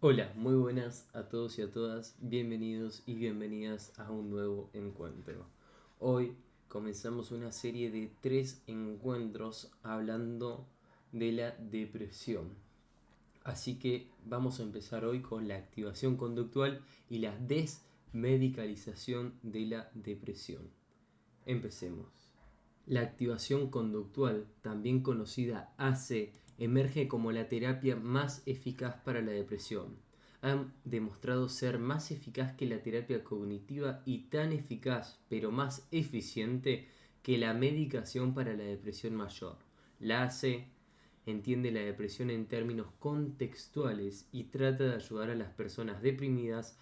Hola, muy buenas a todos y a todas, bienvenidos y bienvenidas a un nuevo encuentro. Hoy comenzamos una serie de 3 encuentros hablando de la depresión. Así que vamos a empezar hoy con la activación conductual y la desmedicalización de la depresión. Empecemos. La activación conductual, también conocida AC, emerge como la terapia más eficaz para la depresión. Han demostrado ser más eficaz que la terapia cognitiva y tan eficaz, pero más eficiente, que la medicación para la depresión mayor. La AC entiende la depresión en términos contextuales y trata de ayudar a las personas deprimidas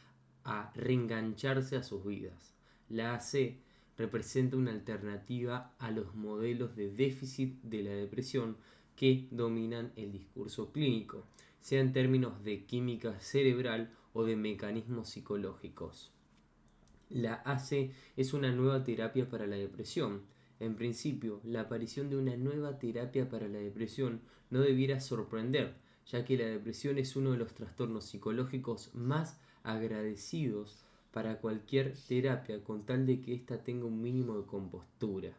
a reengancharse a sus vidas. La AC representa una alternativa a los modelos de déficit de la depresión que dominan el discurso clínico, sea en términos de química cerebral o de mecanismos psicológicos. La AC es una nueva terapia para la depresión. En principio, la aparición de una nueva terapia para la depresión no debiera sorprender, ya que la depresión es uno de los trastornos psicológicos más agradecidos para cualquier terapia con tal de que ésta tenga un mínimo de compostura.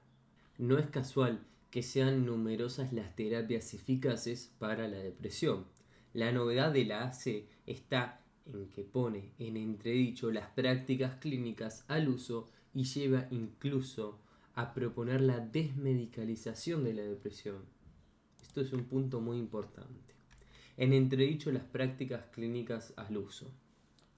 No es casual que sean numerosas las terapias eficaces para la depresión. La novedad de la AC está en que pone en entredicho las prácticas clínicas al uso y lleva incluso a proponer la desmedicalización de la depresión. Esto es un punto muy importante. En entredicho las prácticas clínicas al uso.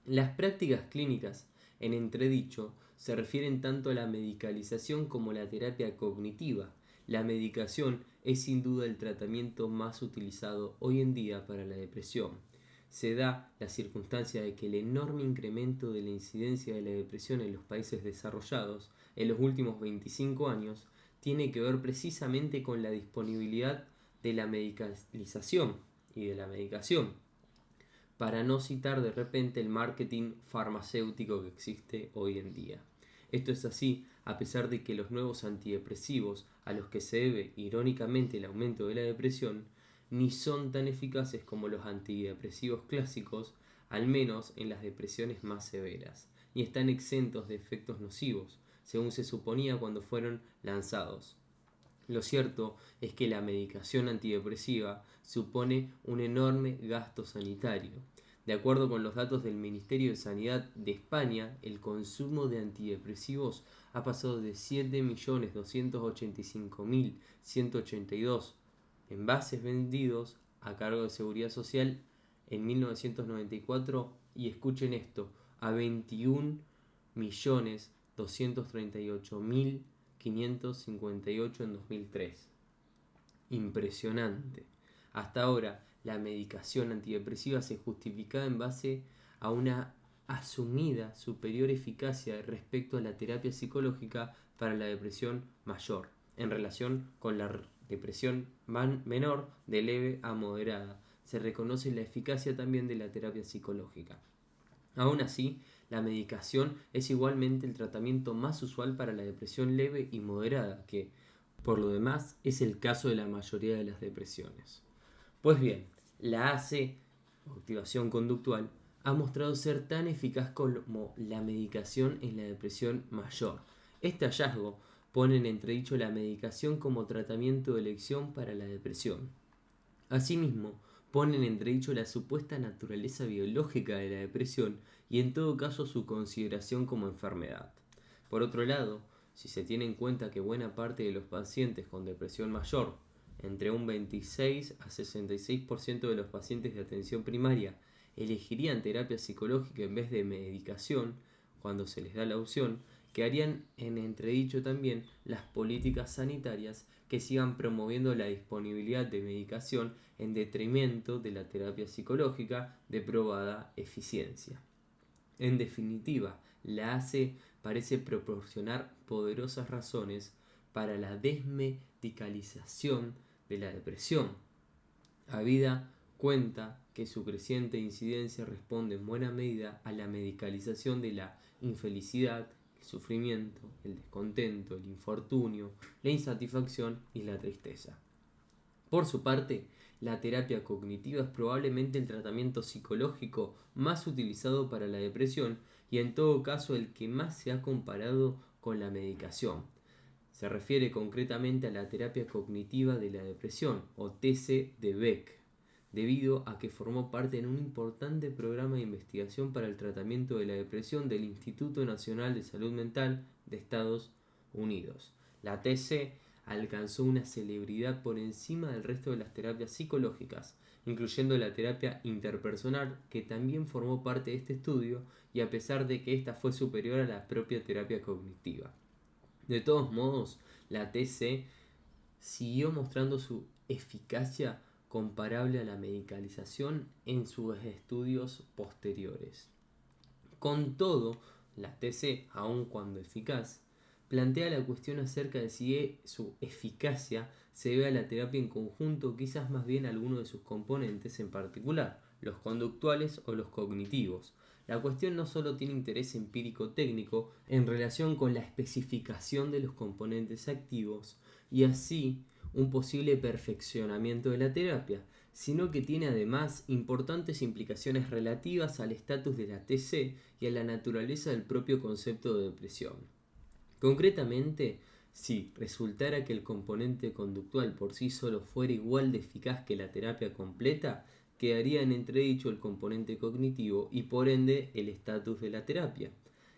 Las prácticas clínicas en entredicho se refieren tanto a la medicalización como a la terapia cognitiva. La medicación es sin duda el tratamiento más utilizado hoy en día para la depresión. Se da la circunstancia de que el enorme incremento de la incidencia de la depresión en los países desarrollados en los últimos 25 años tiene que ver precisamente con la disponibilidad de la medicalización y de la medicación, para no citar de repente el marketing farmacéutico que existe hoy en día. Esto es así a pesar de que los nuevos antidepresivos, a los que se debe irónicamente el aumento de la depresión, ni son tan eficaces como los antidepresivos clásicos, al menos en las depresiones más severas, ni están exentos de efectos nocivos, según se suponía cuando fueron lanzados. Lo cierto es que la medicación antidepresiva supone un enorme gasto sanitario. De acuerdo con los datos del Ministerio de Sanidad de España, el consumo de antidepresivos ha pasado de 7.285.182 envases vendidos a cargo de Seguridad Social en 1994 y escuchen esto, a 21.238.558 en 2003. Impresionante. Hasta ahora, la medicación antidepresiva se justificaba en base a una asumida superior eficacia respecto a la terapia psicológica para la depresión mayor, en relación con la depresión menor de leve a moderada. Se reconoce la eficacia también de la terapia psicológica. Aún así, la medicación es igualmente el tratamiento más usual para la depresión leve y moderada, que, por lo demás, es el caso de la mayoría de las depresiones. Pues bien, la AC, activación conductual, ha mostrado ser tan eficaz como la medicación en la depresión mayor. Este hallazgo pone en entredicho la medicación como tratamiento de elección para la depresión. Asimismo, pone en entredicho la supuesta naturaleza biológica de la depresión y en todo caso su consideración como enfermedad. Por otro lado, si se tiene en cuenta que buena parte de los pacientes con depresión mayor, entre un 26 a 66% de los pacientes de atención primaria, elegirían terapia psicológica en vez de medicación cuando se les da la opción, quedarían en entredicho también las políticas sanitarias que sigan promoviendo la disponibilidad de medicación en detrimento de la terapia psicológica de probada eficiencia. En definitiva, la AC parece proporcionar poderosas razones para la desmedicalización de la depresión. Habida cuenta que su creciente incidencia responde en buena medida a la medicalización de la infelicidad, el sufrimiento, el descontento, el infortunio, la insatisfacción y la tristeza. Por su parte, la terapia cognitiva es probablemente el tratamiento psicológico más utilizado para la depresión y en todo caso el que más se ha comparado con la medicación. Se refiere concretamente a la terapia cognitiva de la depresión, o TC de Beck, debido a que formó parte en un importante programa de investigación para el tratamiento de la depresión del Instituto Nacional de Salud Mental de Estados Unidos. La TC alcanzó una celebridad por encima del resto de las terapias psicológicas, incluyendo la terapia interpersonal, que también formó parte de este estudio, y a pesar de que ésta fue superior a la propia terapia cognitiva. De todos modos, la TC siguió mostrando su eficacia comparable a la medicalización en sus estudios posteriores. Con todo, la TC, aun cuando eficaz, plantea la cuestión acerca de si su eficacia se debe a la terapia en conjunto o quizás más bien a alguno de sus componentes en particular, los conductuales o los cognitivos. La cuestión no solo tiene interés empírico técnico en relación con la especificación de los componentes activos y así un posible perfeccionamiento de la terapia, sino que tiene además importantes implicaciones relativas al estatus de la TC y a la naturaleza del propio concepto de depresión. Concretamente, si resultara que el componente conductual por sí solo fuera igual de eficaz que la terapia completa, quedaría en entredicho el componente cognitivo y por ende el estatus de la terapia.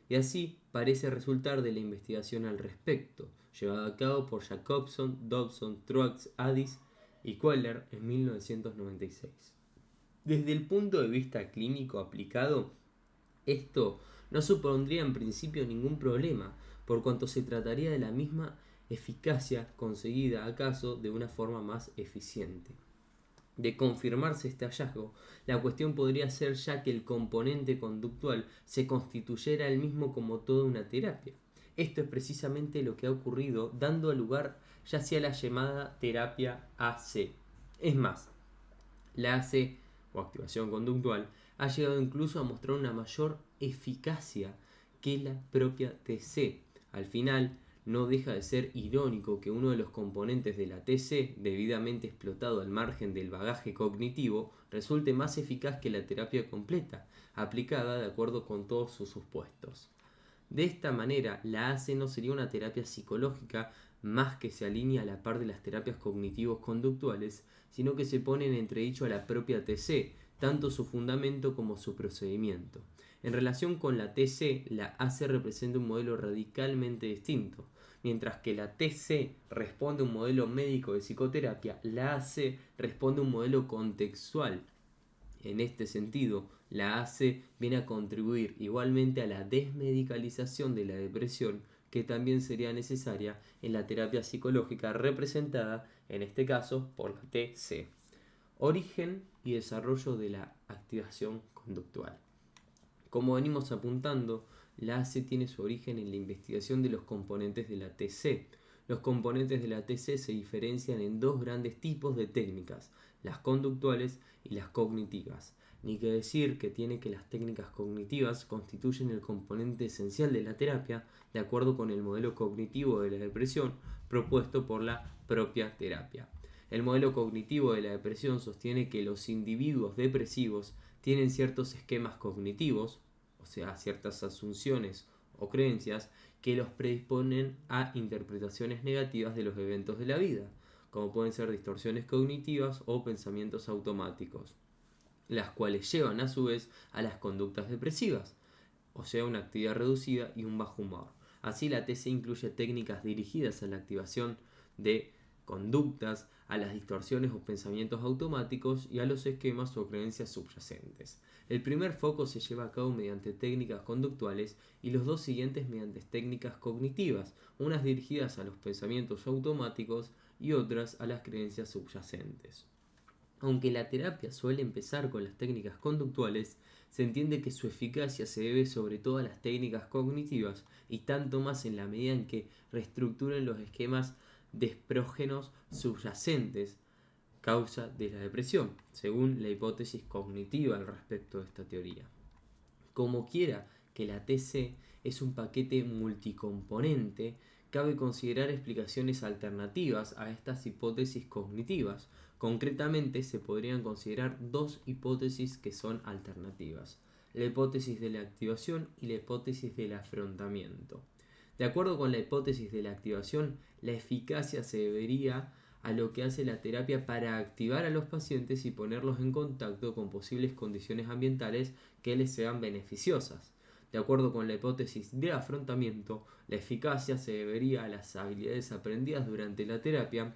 Y así parece resultar de la investigación al respecto, llevada a cabo por Jacobson, Dobson, Truax, Addis y Queller en 1996. Desde el punto de vista clínico aplicado, esto no supondría en principio ningún problema, por cuanto se trataría de la misma eficacia conseguida acaso de una forma más eficiente. De confirmarse este hallazgo, la cuestión podría ser ya que el componente conductual se constituyera él mismo como toda una terapia. Esto es precisamente lo que ha ocurrido, dando lugar ya sea la llamada terapia AC. Es más, la AC, o activación conductual, ha llegado incluso a mostrar una mayor eficacia que la propia TC. Al final, no deja de ser irónico que uno de los componentes de la TC, debidamente explotado al margen del bagaje cognitivo, resulte más eficaz que la terapia completa, aplicada de acuerdo con todos sus supuestos. De esta manera, la AC no sería una terapia psicológica más que se alinea a la par de las terapias cognitivos conductuales, sino que se pone en entredicho a la propia TC, tanto su fundamento como su procedimiento. En relación con la TC, la AC representa un modelo radicalmente distinto. Mientras que la TC responde a un modelo médico de psicoterapia, la AC responde a un modelo contextual. En este sentido, la AC viene a contribuir igualmente a la desmedicalización de la depresión, que también sería necesaria en la terapia psicológica representada, en este caso, por la TC. Origen y desarrollo de la activación conductual. Como venimos apuntando, la AC tiene su origen en la investigación de los componentes de la TC. Los componentes de la TC se diferencian en dos grandes tipos de técnicas, las conductuales y las cognitivas. Ni que decir que tiene que las técnicas cognitivas constituyen el componente esencial de la terapia, de acuerdo con el modelo cognitivo de la depresión propuesto por la propia terapia. El modelo cognitivo de la depresión sostiene que los individuos depresivos tienen ciertos esquemas cognitivos, o sea, ciertas asunciones o creencias que los predisponen a interpretaciones negativas de los eventos de la vida, como pueden ser distorsiones cognitivas o pensamientos automáticos, las cuales llevan a su vez a las conductas depresivas, o sea, una actividad reducida y un bajo humor. Así, la TC incluye técnicas dirigidas a la activación de conductas, a las distorsiones o pensamientos automáticos y a los esquemas o creencias subyacentes. El primer foco se lleva a cabo mediante técnicas conductuales y los dos siguientes mediante técnicas cognitivas, unas dirigidas a los pensamientos automáticos y otras a las creencias subyacentes. Aunque la terapia suele empezar con las técnicas conductuales, se entiende que su eficacia se debe sobre todo a las técnicas cognitivas y tanto más en la medida en que reestructuren los esquemas desprógenos subyacentes, causa de la depresión, según la hipótesis cognitiva al respecto de esta teoría. Como quiera que la TC es un paquete multicomponente cabe considerar explicaciones alternativas a estas hipótesis cognitivas. Concretamente, se podrían considerar dos hipótesis que son alternativas: la hipótesis de la activación y la hipótesis del afrontamiento. De acuerdo con la hipótesis de la activación, la eficacia se debería a lo que hace la terapia para activar a los pacientes y ponerlos en contacto con posibles condiciones ambientales que les sean beneficiosas. De acuerdo con la hipótesis de afrontamiento, la eficacia se debería a las habilidades aprendidas durante la terapia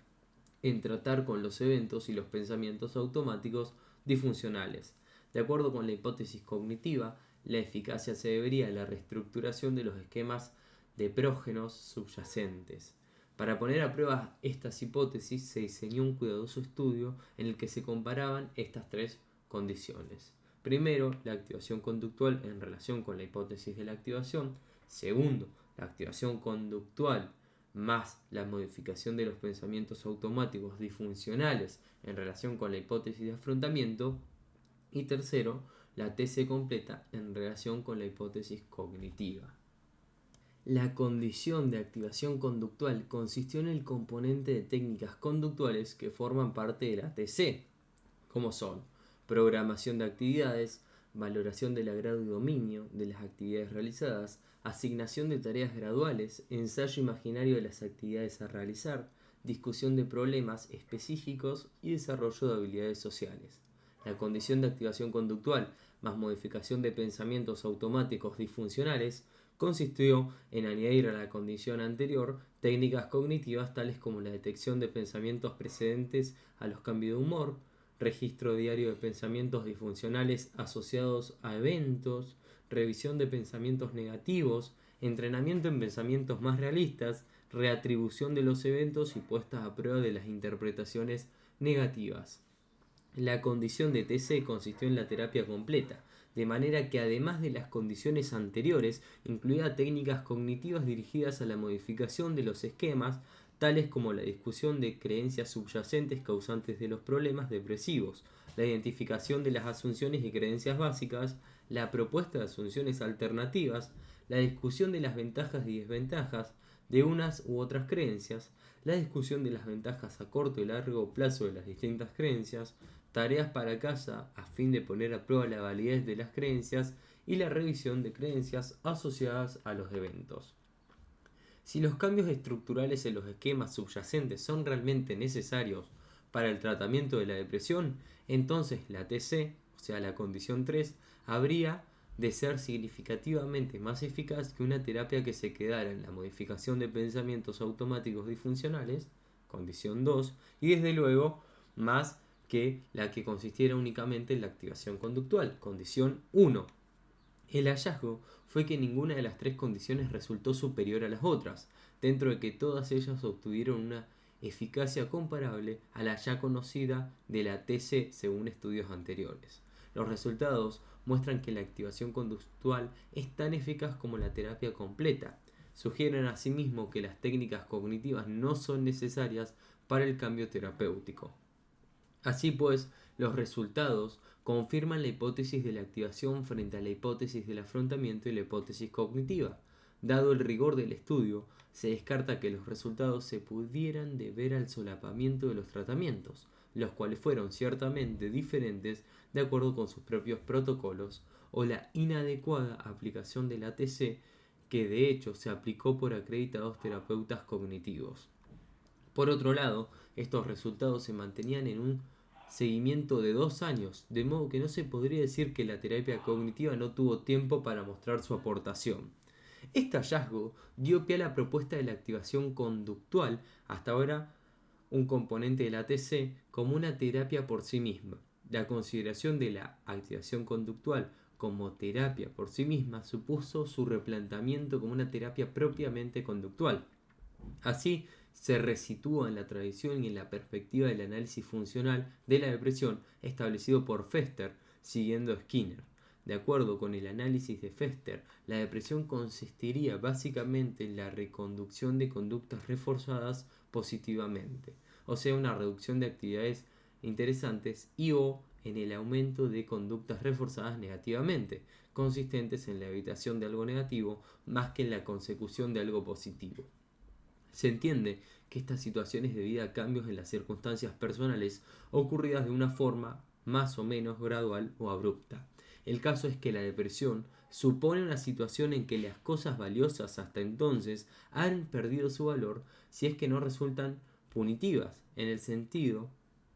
en tratar con los eventos y los pensamientos automáticos disfuncionales. De acuerdo con la hipótesis cognitiva, la eficacia se debería a la reestructuración de los esquemas de prógenos subyacentes. Para poner a prueba estas hipótesis se diseñó un cuidadoso estudio en el que se comparaban estas tres condiciones. Primero, la activación conductual en relación con la hipótesis de la activación. Segundo, la activación conductual más la modificación de los pensamientos automáticos disfuncionales en relación con la hipótesis de afrontamiento. Y tercero, la TC completa en relación con la hipótesis cognitiva. La condición de activación conductual consistió en el componente de técnicas conductuales que forman parte de la TC, como son programación de actividades, valoración del agrado y dominio de las actividades realizadas, asignación de tareas graduales, ensayo imaginario de las actividades a realizar, discusión de problemas específicos y desarrollo de habilidades sociales. La condición de activación conductual más modificación de pensamientos automáticos disfuncionales consistió en añadir a la condición anterior técnicas cognitivas tales como la detección de pensamientos precedentes a los cambios de humor, registro diario de pensamientos disfuncionales asociados a eventos, revisión de pensamientos negativos, entrenamiento en pensamientos más realistas, reatribución de los eventos y puestas a prueba de las interpretaciones negativas. La condición de TC consistió en la terapia completa, de manera que además de las condiciones anteriores, incluía técnicas cognitivas dirigidas a la modificación de los esquemas, tales como la discusión de creencias subyacentes causantes de los problemas depresivos, la identificación de las asunciones y creencias básicas, la propuesta de asunciones alternativas, la discusión de las ventajas y desventajas de unas u otras creencias, la discusión de las ventajas a corto y largo plazo de las distintas creencias, tareas para casa a fin de poner a prueba la validez de las creencias y la revisión de creencias asociadas a los eventos. Si los cambios estructurales en los esquemas subyacentes son realmente necesarios para el tratamiento de la depresión, entonces la TC, o sea la condición 3, habría de ser significativamente más eficaz que una terapia que se quedara en la modificación de pensamientos automáticos disfuncionales, condición 2, y desde luego más que la que consistiera únicamente en la activación conductual, condición 1. El hallazgo fue que ninguna de las tres condiciones resultó superior a las otras, dentro de que todas ellas obtuvieron una eficacia comparable a la ya conocida de la TC según estudios anteriores. Los resultados muestran que la activación conductual es tan eficaz como la terapia completa. Sugieren asimismo que las técnicas cognitivas no son necesarias para el cambio terapéutico. Así pues, los resultados confirman la hipótesis de la activación frente a la hipótesis del afrontamiento y la hipótesis cognitiva. Dado el rigor del estudio, se descarta que los resultados se pudieran deber al solapamiento de los tratamientos, los cuales fueron ciertamente diferentes de acuerdo con sus propios protocolos, o la inadecuada aplicación del ATC, que de hecho se aplicó por acreditados terapeutas cognitivos. Por otro lado, estos resultados se mantenían en un seguimiento de 2 años, de modo que no se podría decir que la terapia cognitiva no tuvo tiempo para mostrar su aportación. Este hallazgo dio pie a la propuesta de la activación conductual, hasta ahora un componente de la TC, como una terapia por sí misma. La consideración de la activación conductual como terapia por sí misma supuso su replanteamiento como una terapia propiamente conductual. Así, se resitúa en la tradición y en la perspectiva del análisis funcional de la depresión establecido por Fester, siguiendo a Skinner. De acuerdo con el análisis de Fester, la depresión consistiría básicamente en la reconducción de conductas reforzadas positivamente, o sea, una reducción de actividades interesantes y o en el aumento de conductas reforzadas negativamente, consistentes en la evitación de algo negativo más que en la consecución de algo positivo. Se entiende que esta situación es debida a cambios en las circunstancias personales ocurridas de una forma más o menos gradual o abrupta. El caso es que la depresión supone una situación en que las cosas valiosas hasta entonces han perdido su valor si es que no resultan punitivas. En el sentido,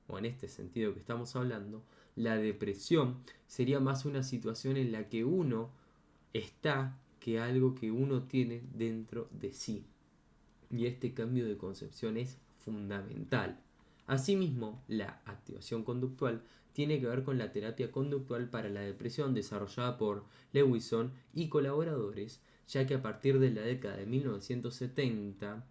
o en este sentido que estamos hablando, la depresión sería más una situación en la que uno está que algo que uno tiene dentro de sí. Y este cambio de concepción es fundamental. Asimismo, la activación conductual tiene que ver con la terapia conductual para la depresión desarrollada por Lewinson y colaboradores, ya que a partir de la década de 1970,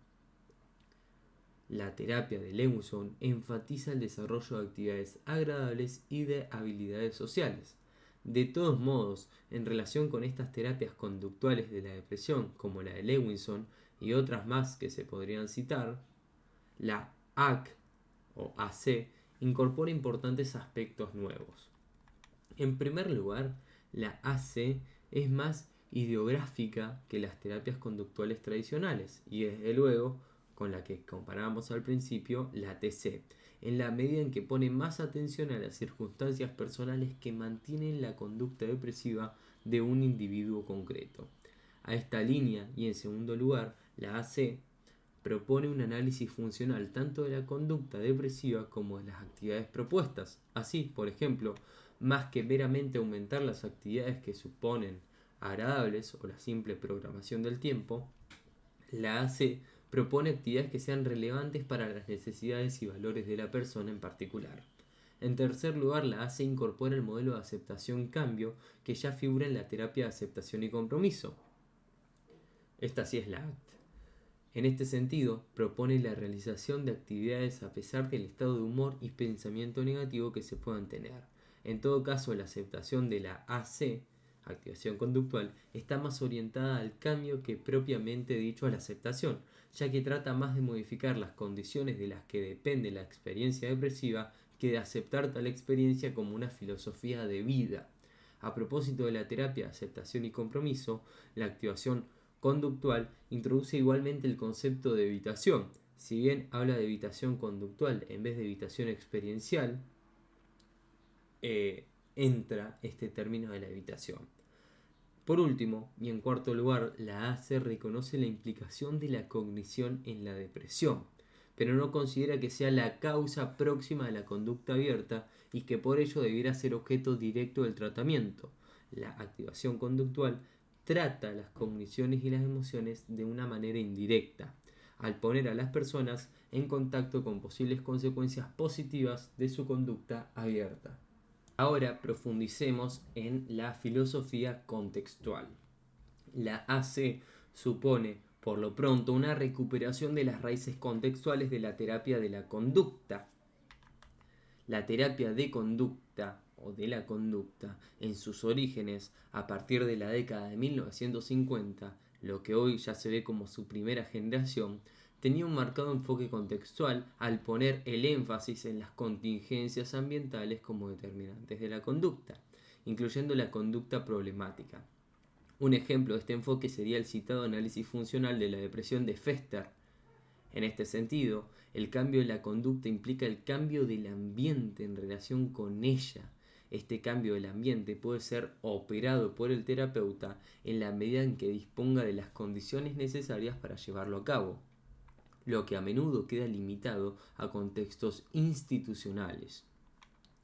la terapia de Lewinson enfatiza el desarrollo de actividades agradables y de habilidades sociales. De todos modos, en relación con estas terapias conductuales de la depresión, como la de Lewinson y otras más que se podrían citar, la AC o AC incorpora importantes aspectos nuevos. En primer lugar, la AC es más ideográfica que las terapias conductuales tradicionales y desde luego con la que comparamos al principio, la TC, en la medida en que pone más atención a las circunstancias personales que mantienen la conducta depresiva de un individuo concreto. A esta línea y en segundo lugar, la AC propone un análisis funcional tanto de la conducta depresiva como de las actividades propuestas. Así, por ejemplo, más que meramente aumentar las actividades que suponen agradables o la simple programación del tiempo, la AC propone actividades que sean relevantes para las necesidades y valores de la persona en particular. En tercer lugar, la AC incorpora el modelo de aceptación-cambio que ya figura en la terapia de aceptación y compromiso. Esta sí es la ACT. En este sentido, propone la realización de actividades a pesar del estado de humor y pensamiento negativo que se puedan tener. En todo caso, la aceptación de la AC, activación conductual, está más orientada al cambio que propiamente dicho a la aceptación, ya que trata más de modificar las condiciones de las que depende la experiencia depresiva que de aceptar tal experiencia como una filosofía de vida. A propósito de la terapia de aceptación y compromiso, la activación conductual introduce igualmente el concepto de evitación. Si bien habla de evitación conductual en vez de evitación experiencial, entra este término de la evitación. Por último, y en cuarto lugar, la AC reconoce la implicación de la cognición en la depresión, pero no considera que sea la causa próxima de la conducta abierta y que por ello debiera ser objeto directo del tratamiento. La activación conductual trata las cogniciones y las emociones de una manera indirecta, al poner a las personas en contacto con posibles consecuencias positivas de su conducta abierta. Ahora profundicemos en la filosofía contextual. La AC supone, por lo pronto, una recuperación de las raíces contextuales de la terapia de la conducta. La terapia de conducta o de la conducta, en sus orígenes, a partir de la década de 1950, lo que hoy ya se ve como su primera generación, tenía un marcado enfoque contextual al poner el énfasis en las contingencias ambientales como determinantes de la conducta, incluyendo la conducta problemática. Un ejemplo de este enfoque sería el citado análisis funcional de la depresión de Fester. En este sentido, el cambio de la conducta implica el cambio del ambiente en relación con ella. Este cambio del ambiente puede ser operado por el terapeuta en la medida en que disponga de las condiciones necesarias para llevarlo a cabo, lo que a menudo queda limitado a contextos institucionales.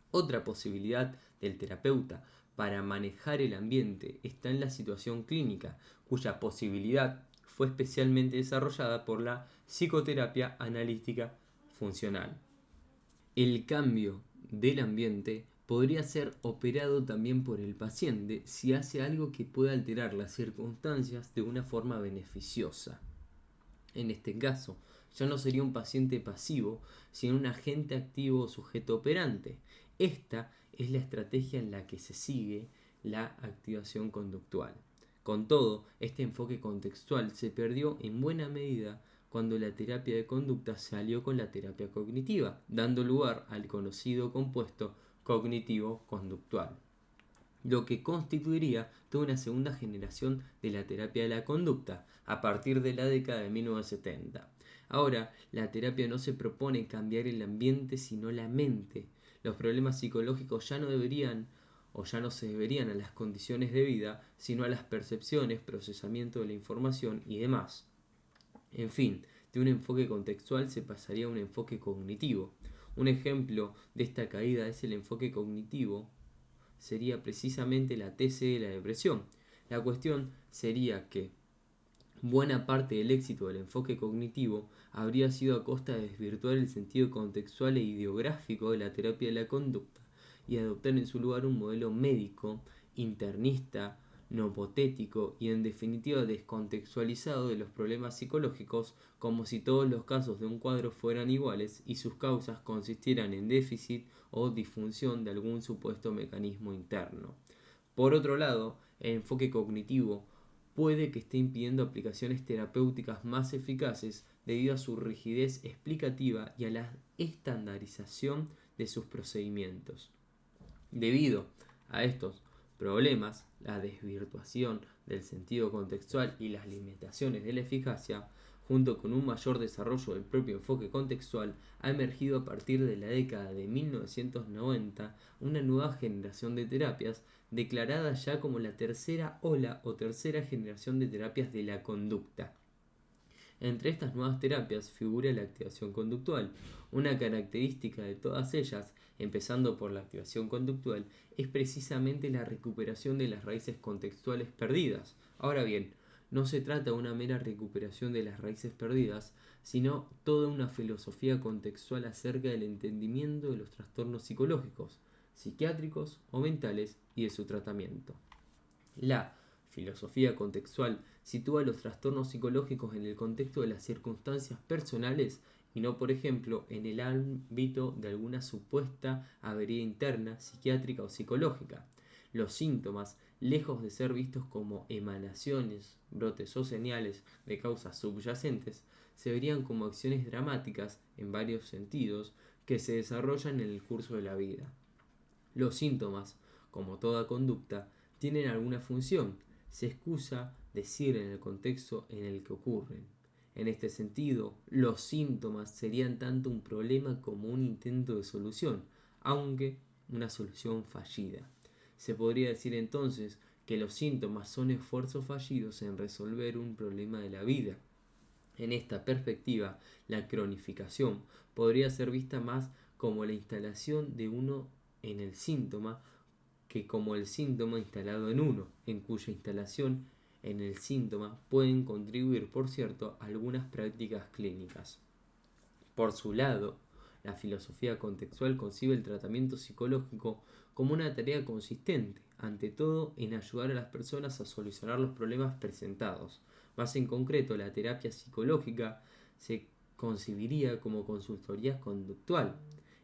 Otra posibilidad del terapeuta para manejar el ambiente está en la situación clínica, cuya posibilidad fue especialmente desarrollada por la psicoterapia analítica funcional. El cambio del ambiente podría ser operado también por el paciente si hace algo que pueda alterar las circunstancias de una forma beneficiosa. En este caso, ya no sería un paciente pasivo, sino un agente activo o sujeto operante. Esta es la estrategia en la que se sigue la activación conductual. Con todo, este enfoque contextual se perdió en buena medida cuando la terapia de conducta se alió con la terapia cognitiva, dando lugar al conocido compuesto cognitivo-conductual, lo que constituiría toda una segunda generación de la terapia de la conducta a partir de la década de 1970. Ahora, la terapia no se propone cambiar el ambiente, sino la mente. Los problemas psicológicos ya no deberían o ya no se deberían a las condiciones de vida, sino a las percepciones, procesamiento de la información y demás. En fin, de un enfoque contextual se pasaría a un enfoque cognitivo. Un ejemplo de esta caída es el enfoque cognitivo, sería precisamente la TC de la depresión. La cuestión sería que buena parte del éxito del enfoque cognitivo habría sido a costa de desvirtuar el sentido contextual e ideográfico de la terapia de la conducta y adoptar en su lugar un modelo médico, internista, nopotético y en definitiva descontextualizado de los problemas psicológicos, como si todos los casos de un cuadro fueran iguales y sus causas consistieran en déficit o disfunción de algún supuesto mecanismo interno. Por otro lado, el enfoque cognitivo puede que esté impidiendo aplicaciones terapéuticas más eficaces debido a su rigidez explicativa y a la estandarización de sus procedimientos. Debido a estos problemas, la desvirtuación del sentido contextual y las limitaciones de la eficacia, junto con un mayor desarrollo del propio enfoque contextual, ha emergido a partir de la década de 1990 una nueva generación de terapias declarada ya como la tercera ola o tercera generación de terapias de la conducta. Entre estas nuevas terapias figura la activación conductual. Una característica de todas ellas, empezando por la activación conductual, es precisamente la recuperación de las raíces contextuales perdidas. Ahora bien, no se trata de una mera recuperación de las raíces perdidas, sino toda una filosofía contextual acerca del entendimiento de los trastornos psicológicos, psiquiátricos o mentales y de su tratamiento. La filosofía contextual sitúa los trastornos psicológicos en el contexto de las circunstancias personales y no, por ejemplo, en el ámbito de alguna supuesta avería interna, psiquiátrica o psicológica. Los síntomas, lejos de ser vistos como emanaciones, brotes o señales de causas subyacentes, se verían como acciones dramáticas, en varios sentidos, que se desarrollan en el curso de la vida. Los síntomas, como toda conducta, tienen alguna función, se excusa decir en el contexto en el que ocurren. En este sentido, los síntomas serían tanto un problema como un intento de solución, aunque una solución fallida. Se podría decir entonces que los síntomas son esfuerzos fallidos en resolver un problema de la vida. En esta perspectiva, la cronificación podría ser vista más como la instalación de uno en el síntoma que como el síntoma instalado en uno, en cuya instalación en el síntoma pueden contribuir, por cierto, algunas prácticas clínicas. Por su lado, la filosofía contextual concibe el tratamiento psicológico como una tarea consistente, ante todo en ayudar a las personas a solucionar los problemas presentados. Más en concreto, la terapia psicológica se concibiría como consultoría conductual.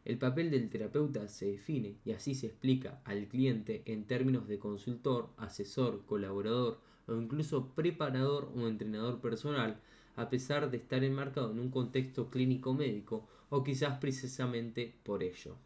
El papel del terapeuta se define y así se explica al cliente en términos de consultor, asesor, colaborador o incluso preparador o entrenador personal, a pesar de estar enmarcado en un contexto clínico médico o quizás precisamente por ello.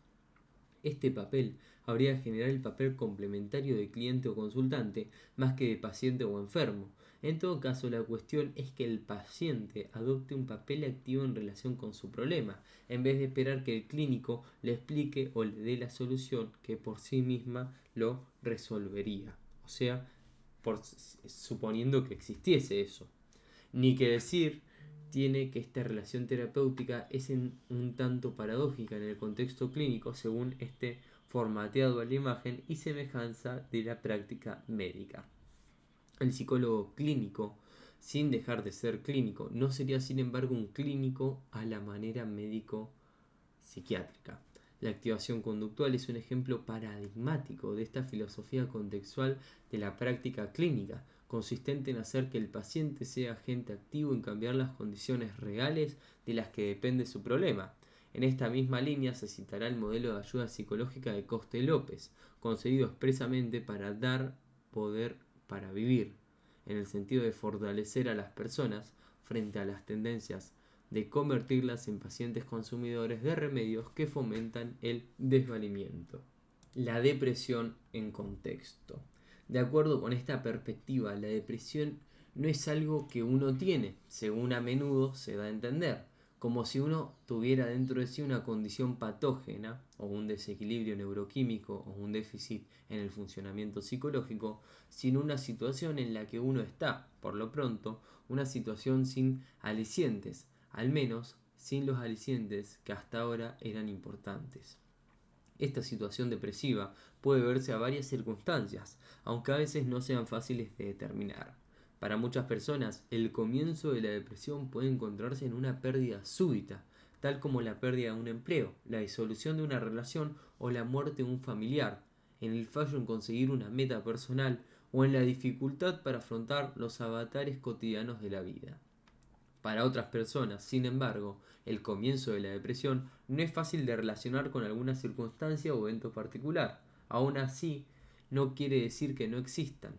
Este papel habría de generar el papel complementario de cliente o consultante más que de paciente o enfermo. En todo caso, la cuestión es que el paciente adopte un papel activo en relación con su problema, en vez de esperar que el clínico le explique o le dé la solución que por sí misma lo resolvería. O sea, suponiendo que existiese eso. Ni que decir tiene que esta relación terapéutica es un tanto paradójica en el contexto clínico según este formateado a la imagen y semejanza de la práctica médica. El psicólogo clínico, sin dejar de ser clínico, no sería sin embargo un clínico a la manera médico-psiquiátrica. La activación conductual es un ejemplo paradigmático de esta filosofía contextual de la práctica clínica, consistente en hacer que el paciente sea agente activo en cambiar las condiciones reales de las que depende su problema. En esta misma línea se citará el modelo de ayuda psicológica de Coste López, concebido expresamente para dar poder para vivir, en el sentido de fortalecer a las personas frente a las tendencias de convertirlas en pacientes consumidores de remedios que fomentan el desvalimiento. La depresión en contexto. De acuerdo con esta perspectiva, la depresión no es algo que uno tiene, según a menudo se da a entender, como si uno tuviera dentro de sí una condición patógena o un desequilibrio neuroquímico o un déficit en el funcionamiento psicológico, sino una situación en la que uno está, por lo pronto, una situación sin alicientes, al menos sin los alicientes que hasta ahora eran importantes. Esta situación depresiva puede verse a varias circunstancias, aunque a veces no sean fáciles de determinar. Para muchas personas, el comienzo de la depresión puede encontrarse en una pérdida súbita, tal como la pérdida de un empleo, la disolución de una relación o la muerte de un familiar, en el fallo en conseguir una meta personal o en la dificultad para afrontar los avatares cotidianos de la vida. Para otras personas, sin embargo, el comienzo de la depresión no es fácil de relacionar con alguna circunstancia o evento particular. Aún así, no quiere decir que no existan.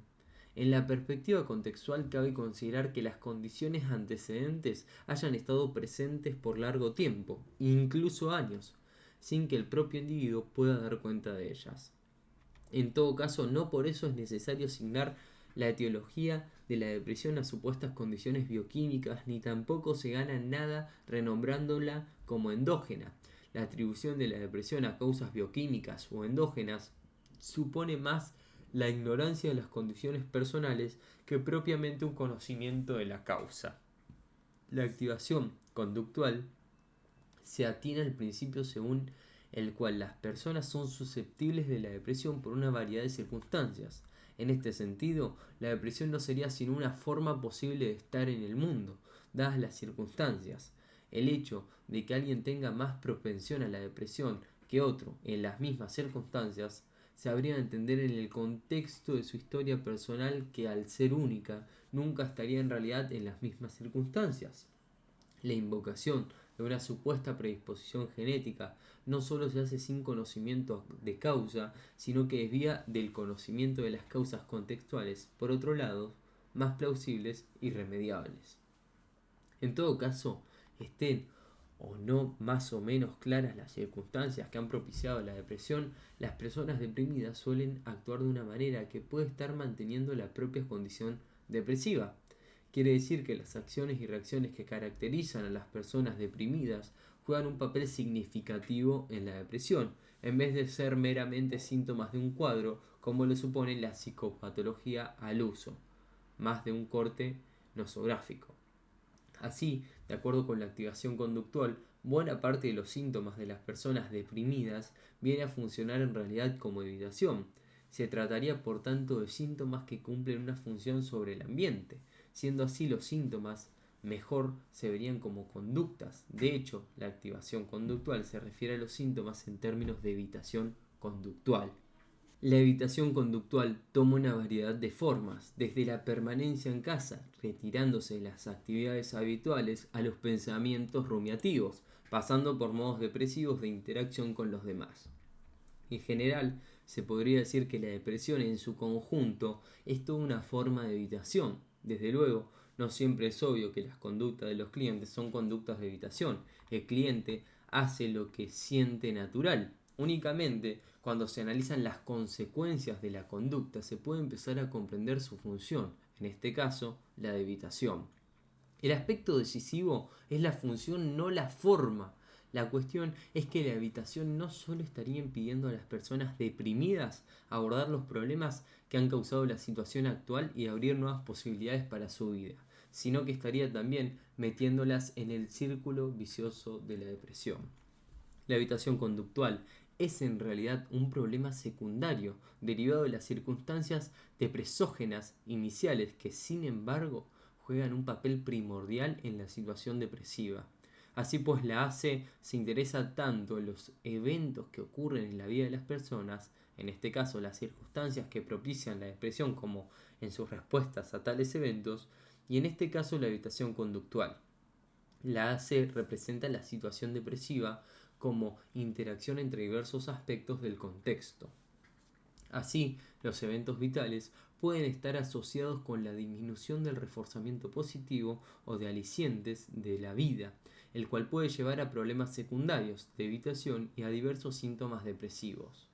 En la perspectiva contextual cabe considerar que las condiciones antecedentes hayan estado presentes por largo tiempo, incluso años, sin que el propio individuo pueda dar cuenta de ellas. En todo caso, no por eso es necesario asignar la etiología de la depresión a supuestas condiciones bioquímicas, ni tampoco se gana nada renombrándola como endógena. La atribución de la depresión a causas bioquímicas o endógenas supone más la ignorancia de las condiciones personales que propiamente un conocimiento de la causa. La activación conductual se atiene al principio según el cual las personas son susceptibles de la depresión por una variedad de circunstancias. En este sentido, la depresión no sería sino una forma posible de estar en el mundo, dadas las circunstancias. El hecho de que alguien tenga más propensión a la depresión que otro en las mismas circunstancias se habría de entender en el contexto de su historia personal, que al ser única nunca estaría en realidad en las mismas circunstancias. La invocación de una supuesta predisposición genética no solo se hace sin conocimiento de causa, sino que desvía del conocimiento de las causas contextuales, por otro lado, más plausibles y remediables. En todo caso, estén o no más o menos claras las circunstancias que han propiciado la depresión, las personas deprimidas suelen actuar de una manera que puede estar manteniendo la propia condición depresiva. Quiere decir que las acciones y reacciones que caracterizan a las personas deprimidas juegan un papel significativo en la depresión, en vez de ser meramente síntomas de un cuadro, como lo supone la psicopatología al uso, más de un corte nosográfico. Así, de acuerdo con la activación conductual, buena parte de los síntomas de las personas deprimidas viene a funcionar en realidad como evitación. Se trataría por tanto de síntomas que cumplen una función sobre el ambiente. Siendo así, los síntomas mejor se verían como conductas. De hecho, la activación conductual se refiere a los síntomas en términos de evitación conductual. La evitación conductual toma una variedad de formas, desde la permanencia en casa, retirándose de las actividades habituales, a los pensamientos rumiativos, pasando por modos depresivos de interacción con los demás. En general, se podría decir que la depresión en su conjunto es toda una forma de evitación. Desde luego, no siempre es obvio que las conductas de los clientes son conductas de evitación. El cliente hace lo que siente natural. Únicamente cuando se analizan las consecuencias de la conducta se puede empezar a comprender su función, en este caso, la de evitación. El aspecto decisivo es la función, no la forma. La cuestión es que la evitación no solo estaría impidiendo a las personas deprimidas abordar los problemas que han causado la situación actual y abrir nuevas posibilidades para su vida, sino que estaría también metiéndolas en el círculo vicioso de la depresión. La evitación conductual es en realidad un problema secundario derivado de las circunstancias depresógenas iniciales que, sin embargo, juegan un papel primordial en la situación depresiva. Así pues, la AC se interesa tanto en los eventos que ocurren en la vida de las personas, en este caso las circunstancias que propician la depresión, como en sus respuestas a tales eventos, y en este caso la evitación conductual. La AC representa la situación depresiva como interacción entre diversos aspectos del contexto. Así, los eventos vitales pueden estar asociados con la disminución del reforzamiento positivo o de alicientes de la vida, el cual puede llevar a problemas secundarios de evitación y a diversos síntomas depresivos.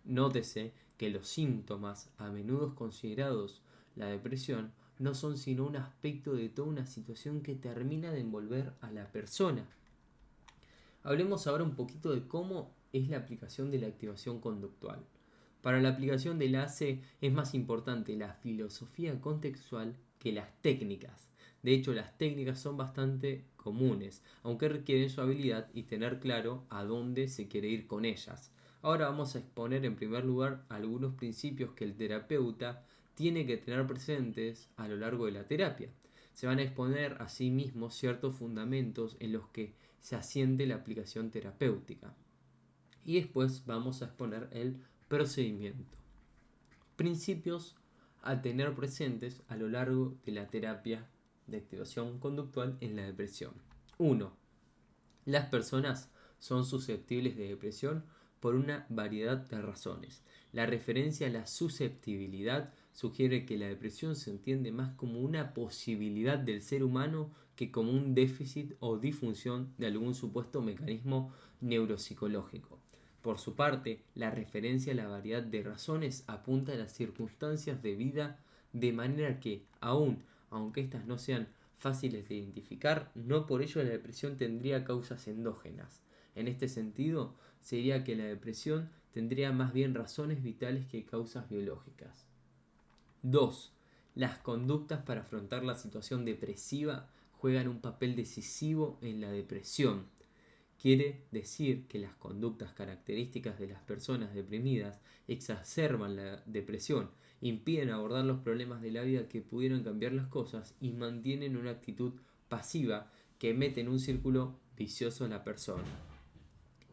Nótese que los síntomas a menudo considerados la depresión no son sino un aspecto de toda una situación que termina de envolver a la persona. Hablemos ahora un poquito de cómo es la aplicación de la activación conductual. Para la aplicación del AC es más importante la filosofía contextual que las técnicas. De hecho, las técnicas son bastante comunes, aunque requieren su habilidad y tener claro a dónde se quiere ir con ellas. Ahora vamos a exponer en primer lugar algunos principios que el terapeuta tiene que tener presentes a lo largo de la terapia. Se van a exponer asimismo ciertos fundamentos en los que se asiente la aplicación terapéutica. Y después vamos a exponer el procedimiento. Principios a tener presentes a lo largo de la terapia de activación conductual en la depresión. 1. Las personas son susceptibles de depresión por una variedad de razones. La referencia a la susceptibilidad sugiere que la depresión se entiende más como una posibilidad del ser humano que como un déficit o disfunción de algún supuesto mecanismo neuropsicológico. Por su parte, la referencia a la variedad de razones apunta a las circunstancias de vida de manera que, aunque éstas no sean fáciles de identificar, no por ello la depresión tendría causas endógenas. En este sentido, se diría que la depresión tendría más bien razones vitales que causas biológicas. 2. Las conductas para afrontar la situación depresiva juegan un papel decisivo en la depresión. Quiere decir que las conductas características de las personas deprimidas exacerban la depresión, impiden abordar los problemas de la vida que pudieron cambiar las cosas y mantienen una actitud pasiva que mete en un círculo vicioso a la persona.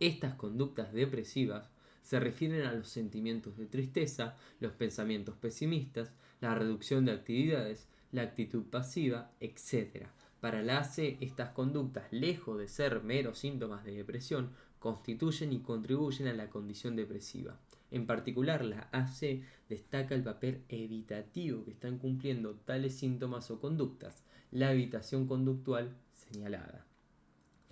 Estas conductas depresivas se refieren a los sentimientos de tristeza, los pensamientos pesimistas, la reducción de actividades, la actitud pasiva, etc. Para la AC, estas conductas, lejos de ser meros síntomas de depresión, constituyen y contribuyen a la condición depresiva. En particular, la AC destaca el papel evitativo que están cumpliendo tales síntomas o conductas, la evitación conductual señalada.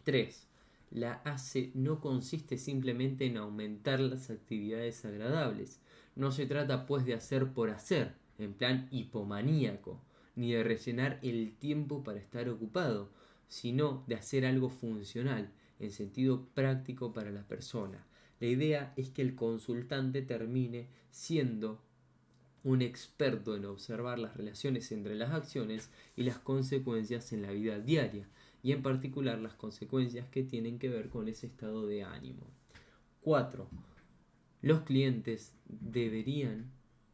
3. La AC no consiste simplemente en aumentar las actividades agradables. No se trata pues de hacer por hacer, en plan hipomaníaco, ni de rellenar el tiempo para estar ocupado, sino de hacer algo funcional, en sentido práctico para la persona. La idea es que el consultante termine siendo un experto en observar las relaciones entre las acciones y las consecuencias en la vida diaria, y en particular las consecuencias que tienen que ver con ese estado de ánimo. 4. Los clientes deberían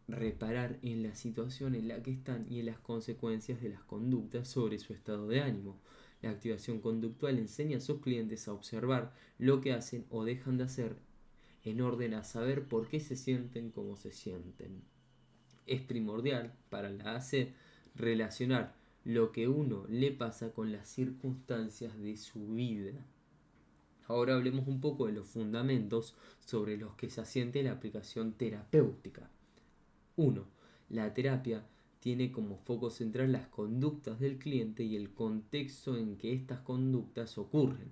reparar en la situación en la que están y en las consecuencias de las conductas sobre su estado de ánimo. La activación conductual enseña a sus clientes a observar lo que hacen o dejan de hacer en orden a saber por qué se sienten como se sienten. Es primordial para la AC relacionar lo que uno le pasa con las circunstancias de su vida. Ahora hablemos un poco de los fundamentos sobre los que se asiente la aplicación terapéutica. 1. La terapia tiene como foco central las conductas del cliente y el contexto en que estas conductas ocurren.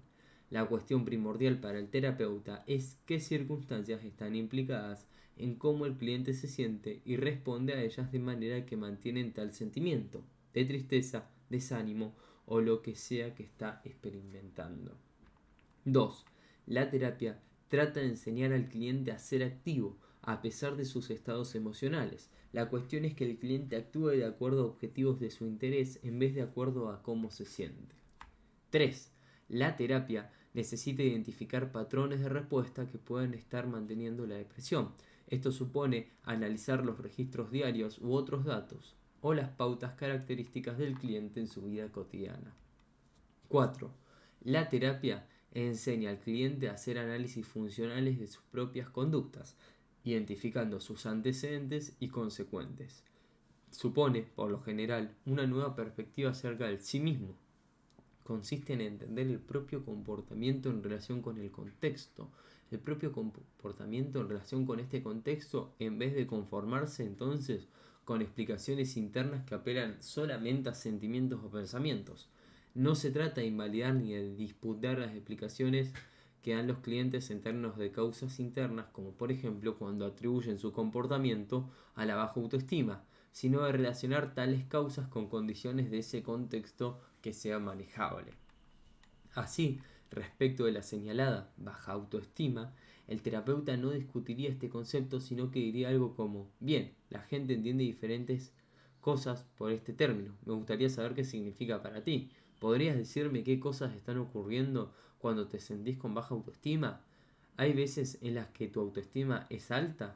La cuestión primordial para el terapeuta es qué circunstancias están implicadas en cómo el cliente se siente y responde a ellas de manera que mantienen tal sentimiento, de tristeza, desánimo o lo que sea que está experimentando. 2. La terapia trata de enseñar al cliente a ser activo, a pesar de sus estados emocionales. La cuestión es que el cliente actúe de acuerdo a objetivos de su interés en vez de acuerdo a cómo se siente. 3. La terapia necesita identificar patrones de respuesta que puedan estar manteniendo la depresión. Esto supone analizar los registros diarios u otros datos o las pautas características del cliente en su vida cotidiana. 4. La terapia enseña al cliente a hacer análisis funcionales de sus propias conductas, identificando sus antecedentes y consecuentes. Supone, por lo general, una nueva perspectiva acerca del sí mismo. Consiste en entender el propio comportamiento en relación con el contexto, el propio comportamiento en relación con este contexto, en vez de conformarse entonces con explicaciones internas que apelan solamente a sentimientos o pensamientos. No se trata de invalidar ni de disputar las explicaciones que dan los clientes en términos de causas internas, como por ejemplo cuando atribuyen su comportamiento a la baja autoestima, sino de relacionar tales causas con condiciones de ese contexto que sea manejable. Así, respecto de la señalada baja autoestima, el terapeuta no discutiría este concepto, sino que diría algo como: bien, la gente entiende diferentes cosas por este término. Me gustaría saber qué significa para ti. ¿Podrías decirme qué cosas están ocurriendo cuando te sentís con baja autoestima? ¿Hay veces en las que tu autoestima es alta?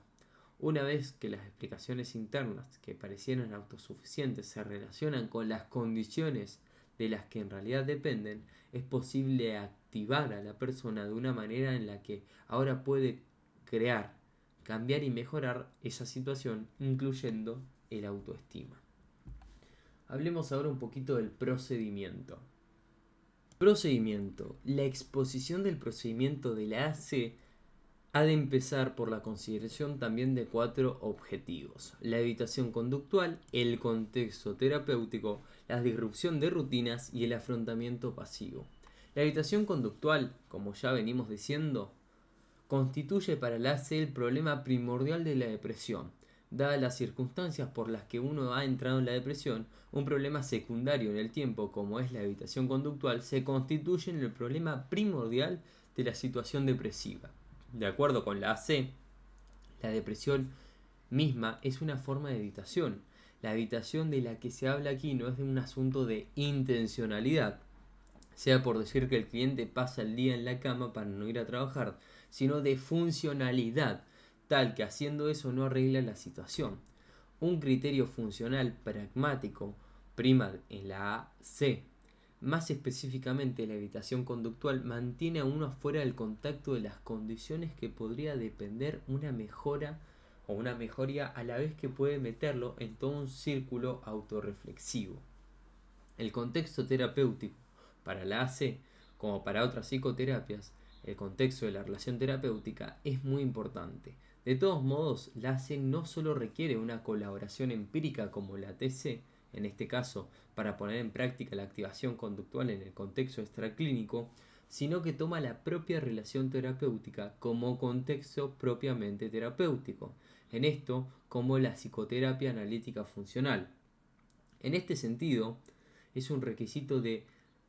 Una vez que las explicaciones internas que parecieran autosuficientes se relacionan con las condiciones de las que en realidad dependen, es posible activar a la persona de una manera en la que ahora puede crear, cambiar y mejorar esa situación, incluyendo el autoestima. Hablemos ahora un poquito del procedimiento. Procedimiento. La exposición del procedimiento de la AC ha de empezar por la consideración también de 4 objetivos: la evitación conductual, el contexto terapéutico, la disrupción de rutinas y el afrontamiento pasivo. La evitación conductual, como ya venimos diciendo, constituye para la AC el problema primordial de la depresión. Dadas las circunstancias por las que uno ha entrado en la depresión, un problema secundario en el tiempo, como es la evitación conductual, se constituye en el problema primordial de la situación depresiva. De acuerdo con la AC, la depresión misma es una forma de evitación. La evitación de la que se habla aquí no es de un asunto de intencionalidad, sea por decir que el cliente pasa el día en la cama para no ir a trabajar, sino de funcionalidad, tal que haciendo eso no arregla la situación. Un criterio funcional pragmático prima en la AC. Más específicamente, la evitación conductual mantiene a uno fuera del contacto de las condiciones que podría depender una mejora o una mejoría, a la vez que puede meterlo en todo un círculo autorreflexivo. El contexto terapéutico para la AC, como para otras psicoterapias, el contexto de la relación terapéutica es muy importante. De todos modos, la AC no solo requiere una colaboración empírica como la TC, en este caso para poner en práctica la activación conductual en el contexto extraclínico, sino que toma la propia relación terapéutica como contexto propiamente terapéutico, en esto como la psicoterapia analítica funcional. En este sentido, es un requisito de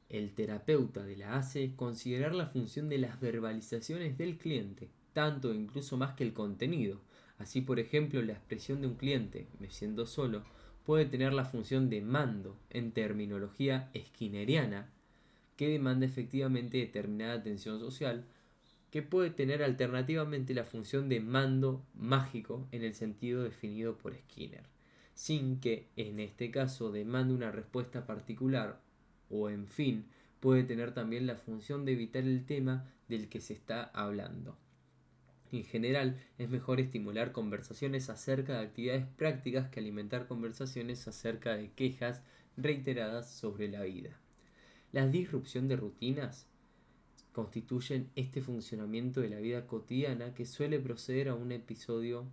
el terapeuta de la AC considerar la función de las verbalizaciones del cliente, tanto e incluso más que el contenido. Así, por ejemplo, la expresión de un cliente, me siento solo, puede tener la función de mando en terminología skinneriana, que demanda efectivamente determinada atención social, que puede tener alternativamente la función de mando mágico en el sentido definido por Skinner, sin que en este caso demande una respuesta particular, o en fin, puede tener también la función de evitar el tema del que se está hablando. En general, es mejor estimular conversaciones acerca de actividades prácticas que alimentar conversaciones acerca de quejas reiteradas sobre la vida. La disrupción de rutinas constituyen este funcionamiento de la vida cotidiana que suele proceder a un episodio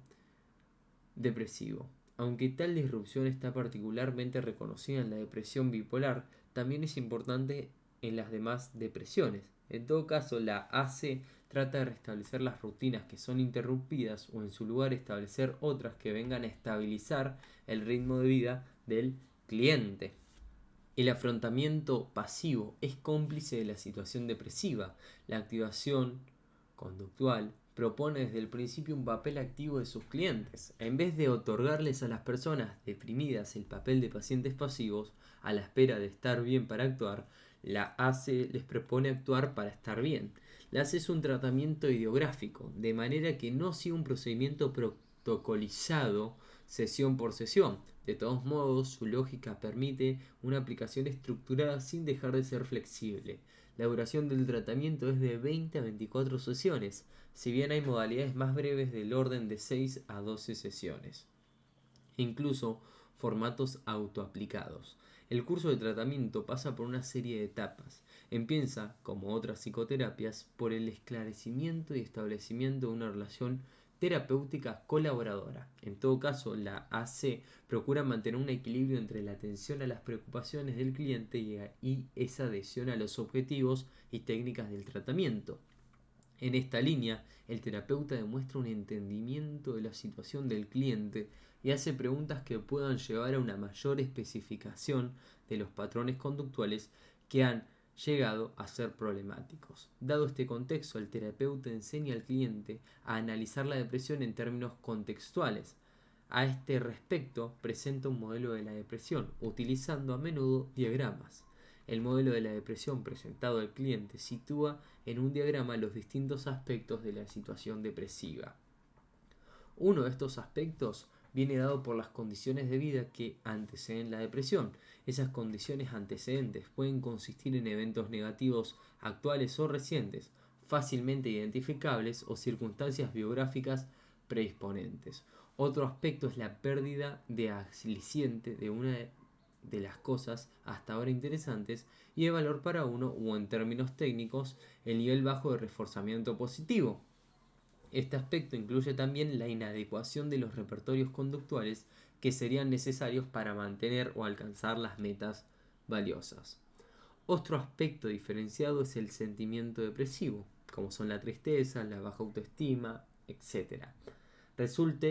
depresivo. Aunque tal disrupción está particularmente reconocida en la depresión bipolar, también es importante en las demás depresiones. En todo caso, la AC trata de restablecer las rutinas que son interrumpidas o en su lugar establecer otras que vengan a estabilizar el ritmo de vida del cliente. El afrontamiento pasivo es cómplice de la situación depresiva. La activación conductual propone desde el principio un papel activo de sus clientes. En vez de otorgarles a las personas deprimidas el papel de pacientes pasivos, a la espera de estar bien para actuar, la AC les propone actuar para estar bien. La AC es un tratamiento ideográfico, de manera que no sigue un procedimiento protocolizado sesión por sesión. De todos modos, su lógica permite una aplicación estructurada sin dejar de ser flexible. La duración del tratamiento es de 20 a 24 sesiones, si bien hay modalidades más breves del orden de 6 a 12 sesiones. Incluso formatos autoaplicados. El curso de tratamiento pasa por una serie de etapas. Empieza, como otras psicoterapias, por el esclarecimiento y establecimiento de una relación terapéutica colaboradora. En todo caso, la AC procura mantener un equilibrio entre la atención a las preocupaciones del cliente y esa adhesión a los objetivos y técnicas del tratamiento. En esta línea, el terapeuta demuestra un entendimiento de la situación del cliente y hace preguntas que puedan llevar a una mayor especificación de los patrones conductuales que han llegado a ser problemáticos. Dado este contexto, el terapeuta enseña al cliente a analizar la depresión en términos contextuales. A este respecto, presenta un modelo de la depresión, utilizando a menudo diagramas. El modelo de la depresión presentado al cliente sitúa en un diagrama los distintos aspectos de la situación depresiva. Uno de estos aspectos viene dado por las condiciones de vida que anteceden la depresión. Esas condiciones antecedentes pueden consistir en eventos negativos actuales o recientes, fácilmente identificables o circunstancias biográficas predisponentes. Otro aspecto es la pérdida de aliciente de una de las cosas hasta ahora interesantes y de valor para uno, o en términos técnicos, el nivel bajo de reforzamiento positivo. Este aspecto incluye también la inadecuación de los repertorios conductuales que serían necesarios para mantener o alcanzar las metas valiosas. Otro aspecto diferenciado es el sentimiento depresivo, como son la tristeza, la baja autoestima, etc. Resulta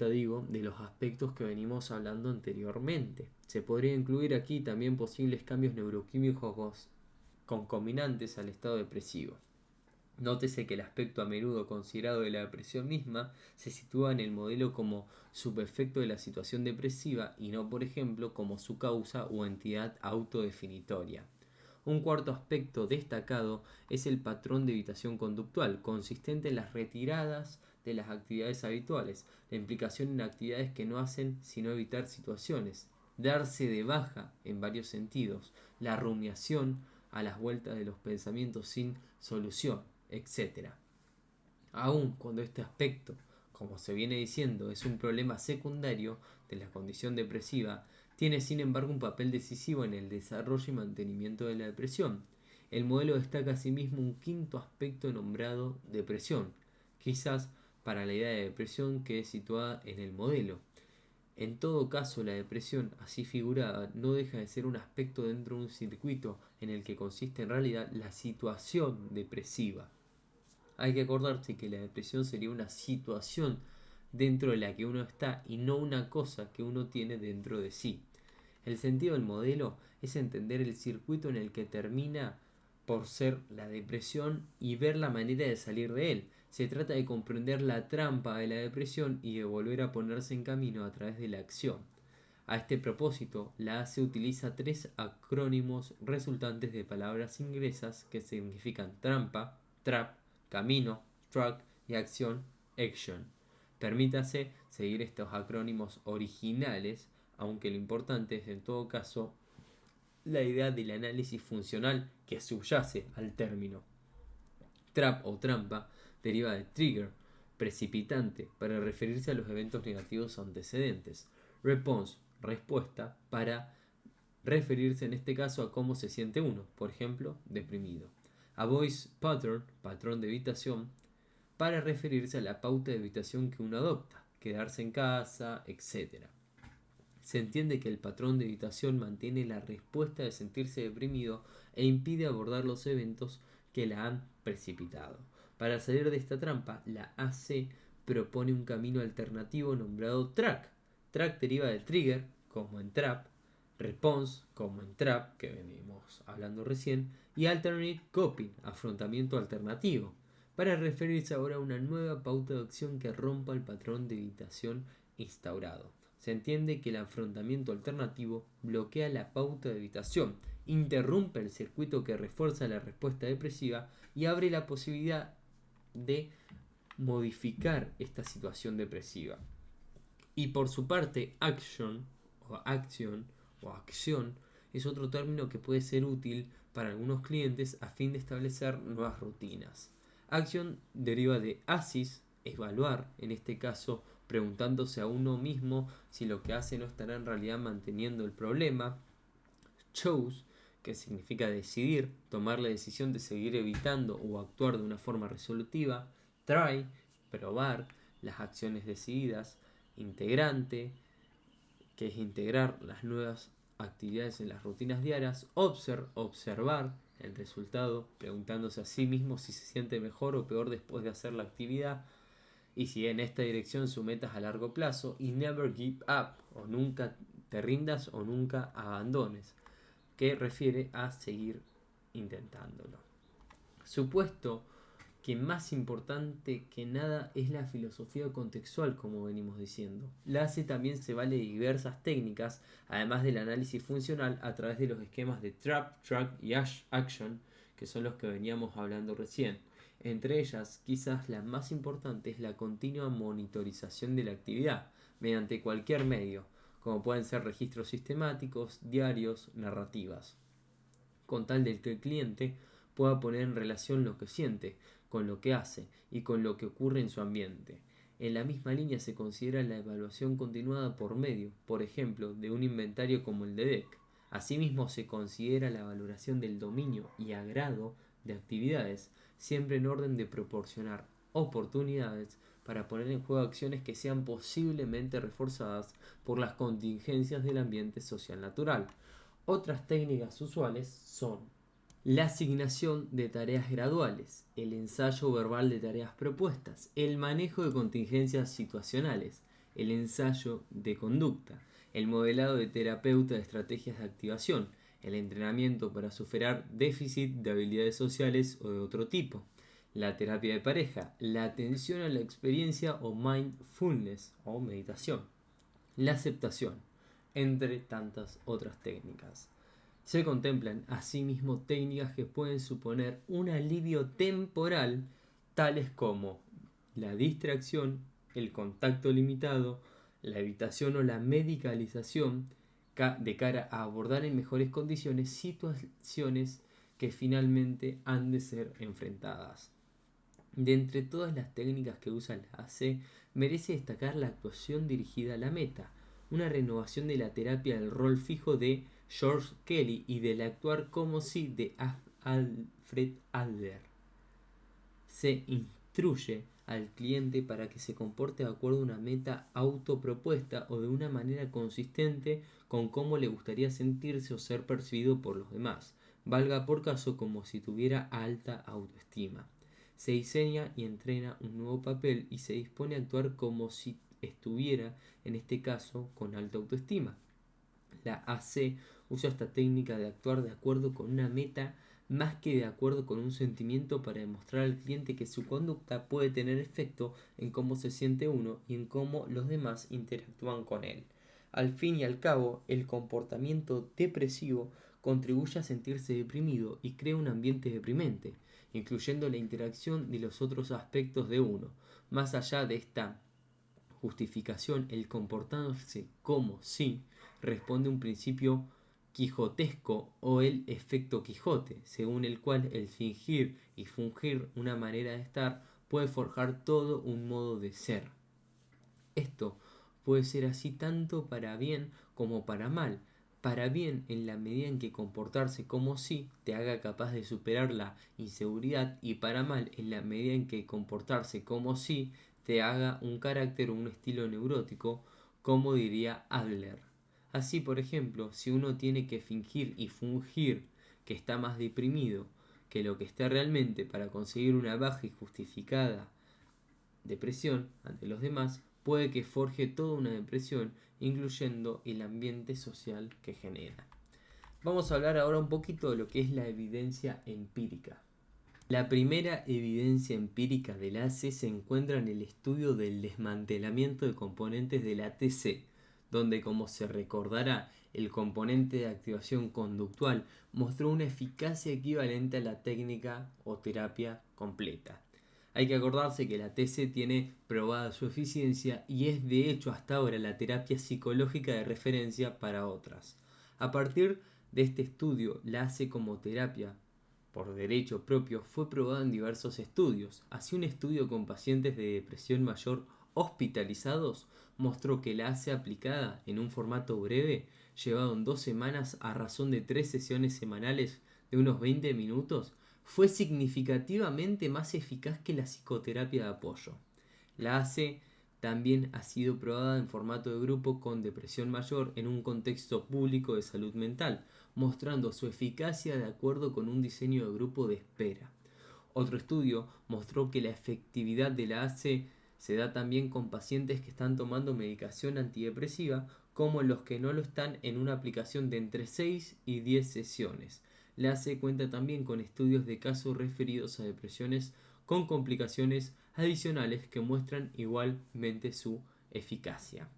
de los aspectos que venimos hablando anteriormente. Se podría incluir aquí también posibles cambios neuroquímicos concomitantes al estado depresivo. Nótese que el aspecto a menudo considerado de la depresión misma se sitúa en el modelo como subefecto de la situación depresiva y no, por ejemplo, como su causa o entidad autodefinitoria. Un cuarto aspecto destacado es el patrón de evitación conductual, consistente en las retiradas de las actividades habituales, la implicación en actividades que no hacen sino evitar situaciones, darse de baja en varios sentidos, la rumiación a las vueltas de los pensamientos sin solución, etc. Aun cuando este aspecto, como se viene diciendo, es un problema secundario de la condición depresiva, tiene sin embargo un papel decisivo en el desarrollo y mantenimiento de la depresión. El modelo destaca asimismo un quinto aspecto nombrado depresión, quizás para la idea de depresión que es situada en el modelo. En todo caso, la depresión, así figurada, no deja de ser un aspecto dentro de un circuito en el que consiste en realidad la situación depresiva. Hay que acordarse que la depresión sería una situación dentro de la que uno está y no una cosa que uno tiene dentro de sí. El sentido del modelo es entender el circuito en el que termina por ser la depresión y ver la manera de salir de él. Se trata de comprender la trampa de la depresión y de volver a ponerse en camino a través de la acción. A este propósito, la ACE utiliza tres acrónimos resultantes de palabras inglesas que significan trampa, trap, camino, track y acción, action. Permítase seguir estos acrónimos originales, aunque lo importante es en todo caso la idea del análisis funcional que subyace al término. Trap o trampa deriva de trigger, precipitante, para referirse a los eventos negativos antecedentes. Response, respuesta, para referirse en este caso a cómo se siente uno, por ejemplo, deprimido. Avoid pattern, patrón de evitación, para referirse a la pauta de evitación que uno adopta, quedarse en casa, etc. Se entiende que el patrón de evitación mantiene la respuesta de sentirse deprimido e impide abordar los eventos que la han precipitado. Para salir de esta trampa, la AC propone un camino alternativo nombrado track. Track deriva de trigger, como en trap, response, como en trap, que venimos hablando recién, y alternate coping, afrontamiento alternativo, para referirse ahora a una nueva pauta de acción que rompa el patrón de evitación instaurado. Se entiende que el afrontamiento alternativo bloquea la pauta de evitación, interrumpe el circuito que refuerza la respuesta depresiva y abre la posibilidad de modificar esta situación depresiva. Y por su parte, acción es otro término que puede ser útil para algunos clientes a fin de establecer nuevas rutinas. Acción deriva de ASIS, evaluar, en este caso preguntándose a uno mismo si lo que hace no estará en realidad manteniendo el problema. Choose, que significa decidir, tomar la decisión de seguir evitando o actuar de una forma resolutiva. Try, probar las acciones decididas. Integrante, que es integrar las nuevas actividades en las rutinas diarias. Observar el resultado, preguntándose a sí mismo si se siente mejor o peor después de hacer la actividad. y si en esta dirección su meta es a largo plazo, y never give up, o nunca te rindas o nunca abandones, que refiere a seguir intentándolo. Supuesto que más importante que nada es la filosofía contextual, como venimos diciendo. La ACE también se vale de diversas técnicas, además del análisis funcional a través de los esquemas de Trap, Track y Action, que son los que veníamos hablando recién. Entre ellas, quizás la más importante es la continua monitorización de la actividad, mediante cualquier medio, como pueden ser registros sistemáticos, diarios, narrativas, con tal de que el cliente pueda poner en relación lo que siente, con lo que hace y con lo que ocurre en su ambiente. En la misma línea se considera la evaluación continuada por medio, por ejemplo, de un inventario como el de DEC. Asimismo se considera la valoración del dominio y agrado de actividades, siempre en orden de proporcionar oportunidades para poner en juego acciones que sean posiblemente reforzadas por las contingencias del ambiente social natural. Otras técnicas usuales son la asignación de tareas graduales, el ensayo verbal de tareas propuestas, el manejo de contingencias situacionales, el ensayo de conducta, el modelado de terapeuta de estrategias de activación, el entrenamiento para superar déficit de habilidades sociales o de otro tipo, la terapia de pareja, la atención a la experiencia o mindfulness o meditación, la aceptación, entre tantas otras técnicas. Se contemplan asimismo técnicas que pueden suponer un alivio temporal, tales como la distracción, el contacto limitado, la evitación o la medicalización, de cara a abordar en mejores condiciones situaciones que finalmente han de ser enfrentadas. De entre todas las técnicas que usa la AC, merece destacar la actuación dirigida a la meta, una renovación de la terapia del rol fijo de George Kelly y del actuar como si de Alfred Adler. Se instruye al cliente para que se comporte de acuerdo a una meta autopropuesta o de una manera consistente con cómo le gustaría sentirse o ser percibido por los demás, valga por caso como si tuviera alta autoestima. Se diseña y entrena un nuevo papel y se dispone a actuar como si estuviera, en este caso, con alta autoestima. La AC usa esta técnica de actuar de acuerdo con una meta más que de acuerdo con un sentimiento para demostrar al cliente que su conducta puede tener efecto en cómo se siente uno y en cómo los demás interactúan con él. Al fin y al cabo, el comportamiento depresivo contribuye a sentirse deprimido y crea un ambiente deprimente, incluyendo la interacción de los otros aspectos de uno. Más allá de esta justificación, el comportarse como si responde a un principio quijotesco o el efecto Quijote, según el cual el fingir y fungir una manera de estar puede forjar todo un modo de ser. Esto puede ser así tanto para bien como para mal. Para bien en la medida en que comportarse como si te haga capaz de superar la inseguridad, y para mal en la medida en que comportarse como si te haga un carácter o un estilo neurótico, como diría Adler. Así, por ejemplo, si uno tiene que fingir y fungir que está más deprimido que lo que está realmente para conseguir una baja y justificada depresión ante los demás, puede que forje toda una depresión, incluyendo el ambiente social que genera. Vamos a hablar ahora un poquito de lo que es la evidencia empírica. La primera evidencia empírica del AC se encuentra en el estudio del desmantelamiento de componentes del ATC, donde, como se recordará, el componente de activación conductual mostró una eficacia equivalente a la técnica o terapia completa. Hay que acordarse que la TC tiene probada su eficiencia y es de hecho hasta ahora la terapia psicológica de referencia para otras. A partir de este estudio, la AC como terapia por derecho propio fue probada en diversos estudios. Así, un estudio con pacientes de depresión mayor hospitalizados mostró que la AC aplicada en un formato breve, llevado en 2 semanas a razón de 3 sesiones semanales de unos 20 minutos, fue significativamente más eficaz que la psicoterapia de apoyo. La AC también ha sido probada en formato de grupo con depresión mayor en un contexto público de salud mental, mostrando su eficacia de acuerdo con un diseño de grupo de espera. Otro estudio mostró que la efectividad de la AC Se da también con pacientes que están tomando medicación antidepresiva como los que no lo están en una aplicación de entre 6 y 10 sesiones. La ACE cuenta también con estudios de casos referidos a depresiones con complicaciones adicionales que muestran igualmente su eficacia.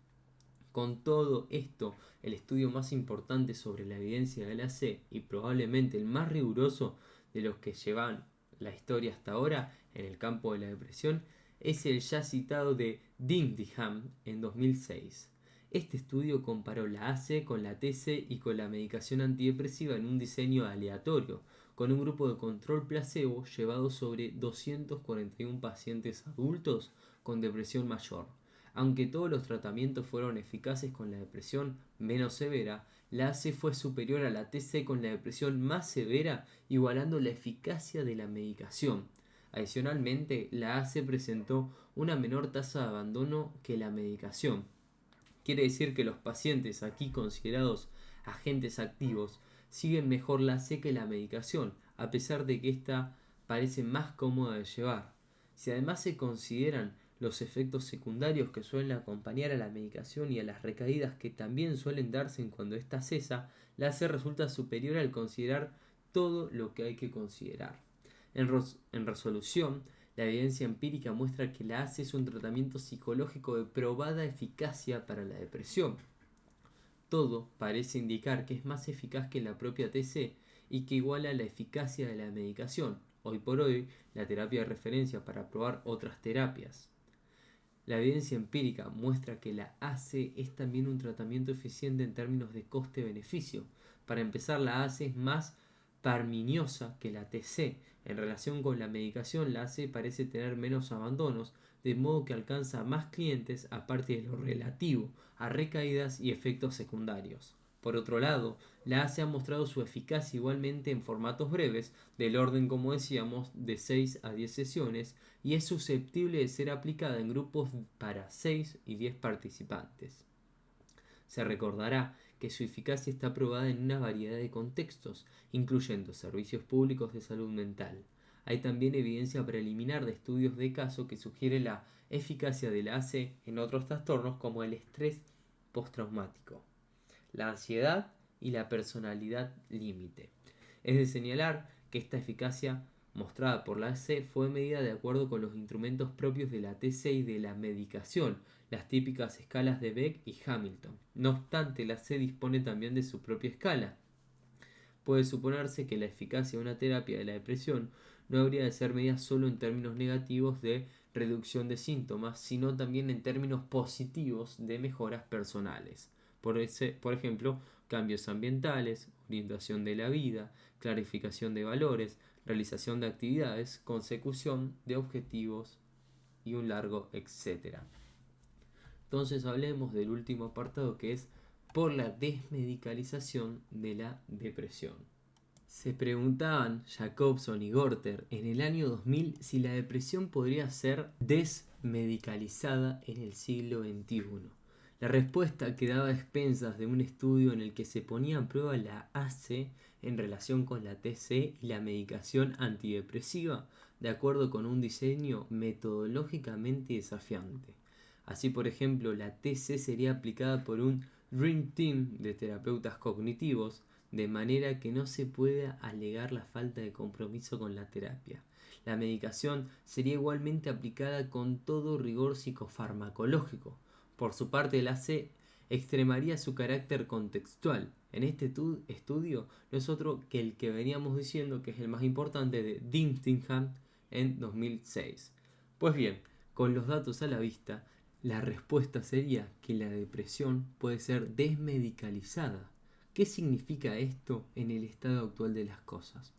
Con todo esto, el estudio más importante sobre la evidencia de la AC y probablemente el más riguroso de los que llevan la historia hasta ahora en el campo de la depresión es el ya citado de Dindigham en 2006. Este estudio comparó la AC con la TC y con la medicación antidepresiva en un diseño aleatorio, con un grupo de control placebo llevado sobre 241 pacientes adultos con depresión mayor. Aunque todos los tratamientos fueron eficaces con la depresión menos severa, la AC fue superior a la TC con la depresión más severa, igualando la eficacia de la medicación. Adicionalmente, la AC presentó una menor tasa de abandono que la medicación. Quiere decir que los pacientes aquí considerados agentes activos siguen mejor la AC que la medicación, a pesar de que ésta parece más cómoda de llevar. Si además se consideran los efectos secundarios que suelen acompañar a la medicación y a las recaídas que también suelen darse en cuando ésta cesa, la AC resulta superior al considerar todo lo que hay que considerar. En resolución, la evidencia empírica muestra que la AC es un tratamiento psicológico de probada eficacia para la depresión. Todo parece indicar que es más eficaz que la propia TC y que iguala la eficacia de la medicación, hoy por hoy la terapia de referencia para probar otras terapias. La evidencia empírica muestra que la AC es también un tratamiento eficiente en términos de coste-beneficio. Para empezar, la AC es más parminiosa que la TC. En relación con la medicación, la AC parece tener menos abandonos, de modo que alcanza a más clientes aparte de lo relativo a recaídas y efectos secundarios. Por otro lado, la AC ha mostrado su eficacia igualmente en formatos breves, del orden, como decíamos, de 6 a 10 sesiones, y es susceptible de ser aplicada en grupos para 6 y 10 participantes. Se recordará que su eficacia está probada en una variedad de contextos, incluyendo servicios públicos de salud mental. Hay también evidencia preliminar de estudios de caso que sugiere la eficacia de la AC en otros trastornos como el estrés postraumático, la ansiedad y la personalidad límite. Es de señalar que esta eficacia mostrada por la AC fue medida de acuerdo con los instrumentos propios de la TC y de la medicación, las típicas escalas de Beck y Hamilton. No obstante, la AC dispone también de su propia escala. Puede suponerse que la eficacia de una terapia de la depresión no habría de ser medida solo en términos negativos de reducción de síntomas, sino también en términos positivos de mejoras personales. Por ejemplo, cambios ambientales, orientación de la vida, clarificación de valores, realización de actividades, consecución de objetivos y un largo etcétera. Entonces hablemos del último apartado, que es por la desmedicalización de la depresión. Se preguntaban Jacobson y Gorter en el año 2000 si la depresión podría ser desmedicalizada en el siglo XXI. La respuesta quedaba a expensas de un estudio en el que se ponía a prueba la AC en relación con la TC y la medicación antidepresiva de acuerdo con un diseño metodológicamente desafiante. Así, por ejemplo, la TC sería aplicada por un Dream Team de terapeutas cognitivos, de manera que no se pueda alegar la falta de compromiso con la terapia. La medicación sería igualmente aplicada con todo rigor psicofarmacológico. Por su parte, la C extremaría su carácter contextual. En este estudio no es otro que el que veníamos diciendo, que es el más importante, de Dintingham en 2006. Pues bien, con los datos a la vista, la respuesta sería que la depresión puede ser desmedicalizada. ¿Qué significa esto en el estado actual de las cosas?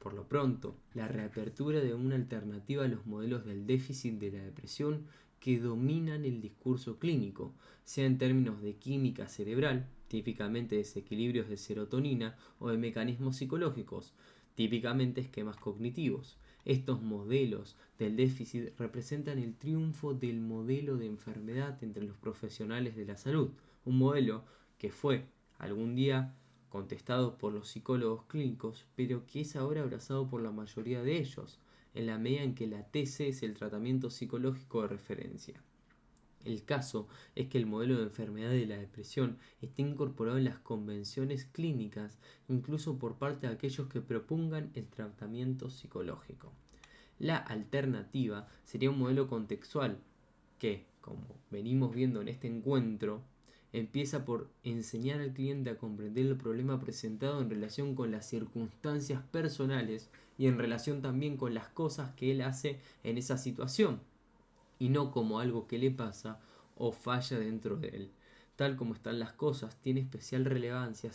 Por lo pronto, la reapertura de una alternativa a los modelos del déficit de la depresión que dominan el discurso clínico, sea en términos de química cerebral, típicamente desequilibrios de serotonina, o de mecanismos psicológicos, típicamente esquemas cognitivos. Estos modelos del déficit representan el triunfo del modelo de enfermedad entre los profesionales de la salud, un modelo que fue algún día contestado por los psicólogos clínicos, pero que es ahora abrazado por la mayoría de ellos. en la medida en que la TC es el tratamiento psicológico de referencia. El caso es que el modelo de enfermedad de la depresión está incorporado en las convenciones clínicas, incluso por parte de aquellos que propongan el tratamiento psicológico. La alternativa sería un modelo contextual que, como venimos viendo en este encuentro, empieza por enseñar al cliente a comprender el problema presentado en relación con las circunstancias personales y en relación también con las cosas que él hace en esa situación, y no como algo que le pasa o falla dentro de él. Tal como están las cosas, tiene especial relevancia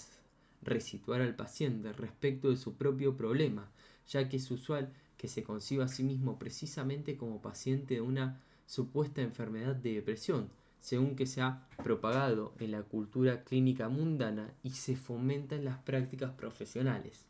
resituar al paciente respecto de su propio problema, ya que es usual que se conciba a sí mismo precisamente como paciente de una supuesta enfermedad de depresión, según que se ha propagado en la cultura clínica mundana y se fomenta en las prácticas profesionales.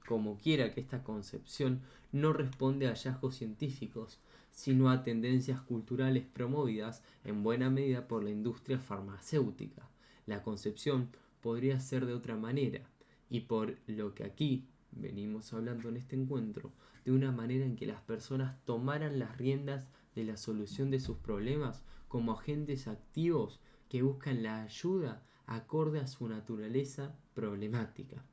Como quiera que esta concepción no responde a hallazgos científicos, sino a tendencias culturales promovidas en buena medida por la industria farmacéutica. La concepción podría ser de otra manera, y por lo que aquí venimos hablando en este encuentro, de una manera en que las personas tomaran las riendas de la solución de sus problemas como agentes activos que buscan la ayuda acorde a su naturaleza problemática,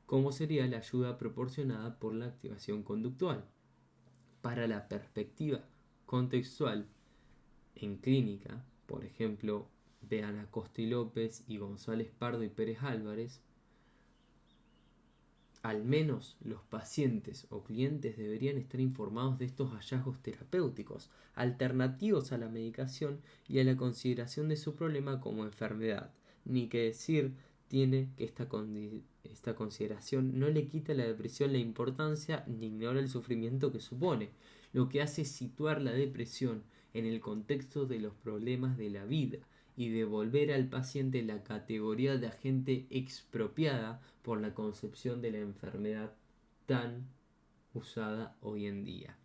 como sería la ayuda proporcionada por la activación conductual. Para la perspectiva contextual en clínica, por ejemplo, de Ana Costa y López y González Pardo y Pérez Álvarez, al menos los pacientes o clientes deberían estar informados de estos hallazgos terapéuticos, alternativos a la medicación y a la consideración de su problema como enfermedad. Ni que decir tiene que esta consideración no le quita a la depresión la importancia ni ignora el sufrimiento que supone. Lo que hace es situar la depresión en el contexto de los problemas de la vida y devolver al paciente la categoría de agente expropiada por la concepción de la enfermedad tan usada hoy en día.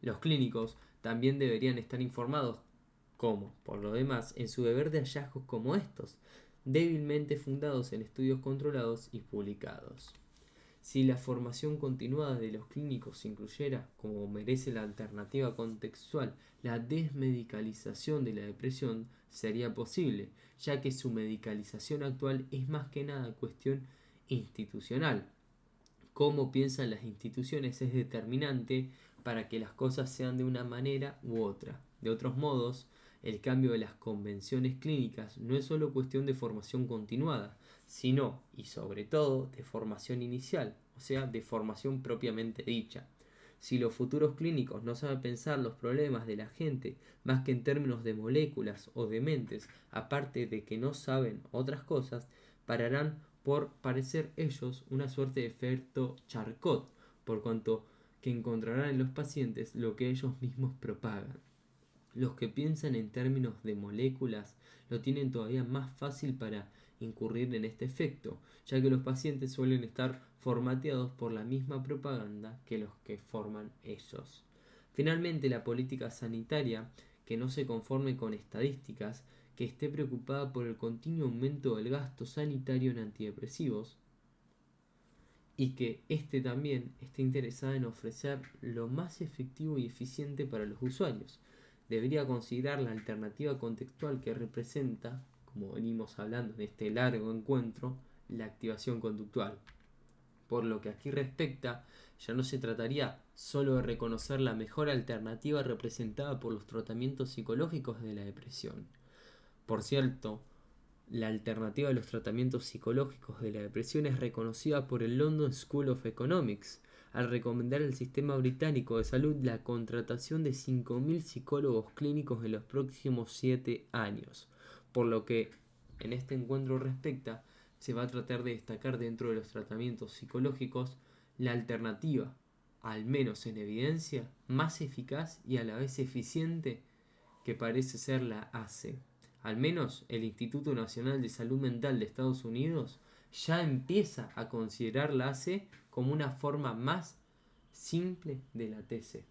Los clínicos también deberían estar informados, como, por lo demás, en su deber de hallazgos como estos, débilmente fundados en estudios controlados y publicados. Si la formación continuada de los clínicos incluyera, como merece la alternativa contextual, la desmedicalización de la depresión, sería posible, ya que su medicalización actual es más que nada cuestión institucional. Cómo piensan las instituciones es determinante para que las cosas sean de una manera u otra. De otros modos, el cambio de las convenciones clínicas no es solo cuestión de formación continuada, sino, y sobre todo, de formación inicial, o sea, de formación propiamente dicha. Si los futuros clínicos no saben pensar los problemas de la gente más que en términos de moléculas o de mentes, aparte de que no saben otras cosas, pararán por parecer ellos una suerte de efecto Charcot, por cuanto que encontrarán en los pacientes lo que ellos mismos propagan. Los que piensan en términos de moléculas lo tienen todavía más fácil para incurrir en este efecto, ya que los pacientes suelen estar formateados por la misma propaganda que los que forman ellos. Finalmente, la política sanitaria, que no se conforme con estadísticas, que esté preocupada por el continuo aumento del gasto sanitario en antidepresivos, y que éste también esté interesada en ofrecer lo más efectivo y eficiente para los usuarios. Debería considerar la alternativa contextual que representa, como venimos hablando en este largo encuentro, la activación conductual. Por lo que aquí respecta, ya no se trataría solo de reconocer la mejor alternativa representada por los tratamientos psicológicos de la depresión. Por cierto, la alternativa a los tratamientos psicológicos de la depresión es reconocida por el London School of Economics, al recomendar al sistema británico de salud la contratación de 5.000 psicólogos clínicos en los próximos 7 años. Por lo que en este encuentro respecta, se va a tratar de destacar dentro de los tratamientos psicológicos la alternativa, al menos en evidencia, más eficaz y a la vez eficiente que parece ser la ACE. Al menos el Instituto Nacional de Salud Mental de Estados Unidos ya empieza a considerar la ACE como una forma más simple de la TC.